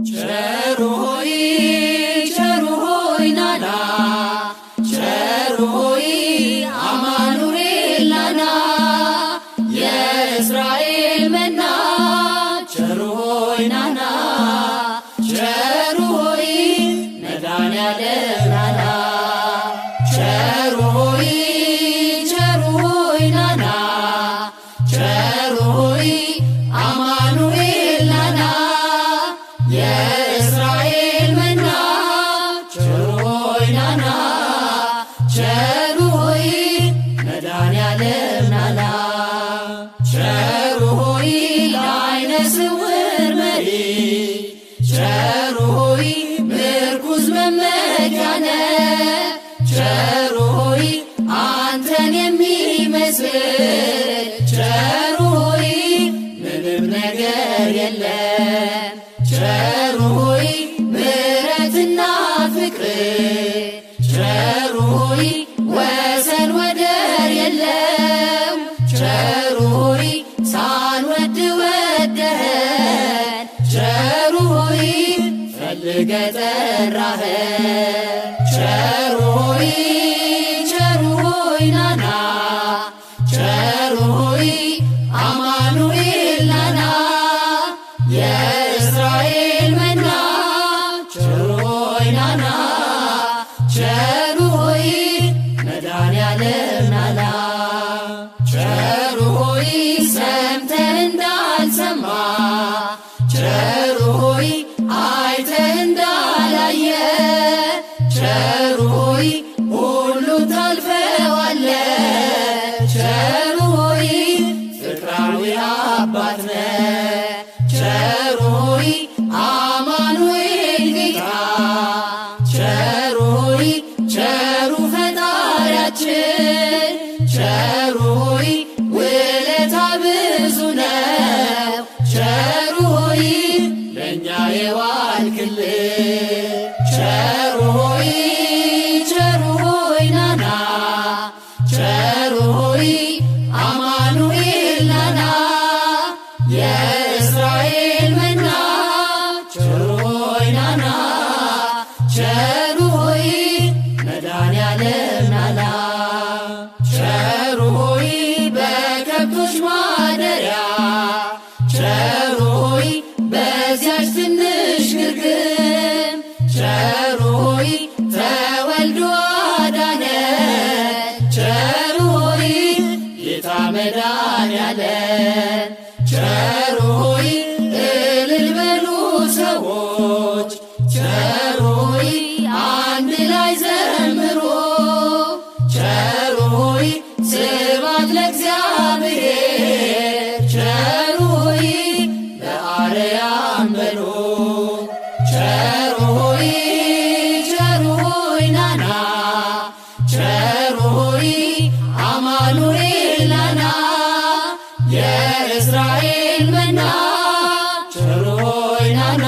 ቸሩ ሆይ ናና ቸሩ ሆይ አማኑኤል ናና የእስራኤል መና ቸሩ ሆይ ናና ቸሩ ሆይ መድኃኔዓለም ናና ቸሩ ሆይ ናና ቸሩ ሆይ አማኑኤል ናና የእስራኤል መና ቸሩ ሆይ ናና ቸሩ ሆይ መድኃኔዓለም ናና ቸሩ ሆይ ለዓይነ ስውር መሪ ቸሩ ሆይ ምርኩዝ መመኪያነ ቸሩ ሆይ አንተን የሚመስል ቸሩ ሆይ ምንም ነገር የለም ቸሩ ሆይ ምሕረትና ፍቅር ቸሩ ሆይ ወሰን ወደር የለም ቸሩ ሆይ ሳንወድ ወደኸን ቸሩ ሆይ ፈልገህ ጠራኸን ቸሩ ሆይ ናና ቸሩ ሆይ አማኑኤል ናና የእስራኤል መና ቸሩ ሆይ ናና ቸሩ ሆይ መድኃኔዓለም ናና ቸሩ ሆይ ሰምተህ እንዳልሰማ ቸሩ ሆይ አይተህ እንዳላየ ቸሩ ሆይ ሁሉ ታልፈዋለህ ቸሩ ሆይ ፍቅራዊ አባት ነህ ቸሩ ሆይ አማኑኤል ጌታ ቸሩ ሆይ ቸሩ ፈጣሪያችን ቸሩ ሆይ ውለታ ብዙ ነው ቸሩ ሆይ ለእኛ የዋልክልን ቸሩ ሆይ ናና ቸሩ ሆይ አማኑኤል ናና የእስራኤል መና ቸሩ ሆይ ናና ቸሩ ሆይ መድኃኔዓለም ናና ቸሩ ሆይ በከብቶች ማደሪያ ቸሩ ሆይ በዚያች ትንሽ ግርግም ቸሩ ሆይ ተወልዶ አዳነን ቸሩ ሆይ ጌታ መድኃኔዓለም ቸሩ ሆይ እልል በሉ ሰዎች ቸሩ ሆይ አንድ ላይ ዘምሮ ቸሩ ሆይ ስብሐት ለእግዚአብሔር ቸሩ ሆይ በአርያም በሎ ቸሩ ሆይ ናና ቸሩ ሆይ አማኑኤል ናና የእስራኤል መና ቸሩ ሆይ ናና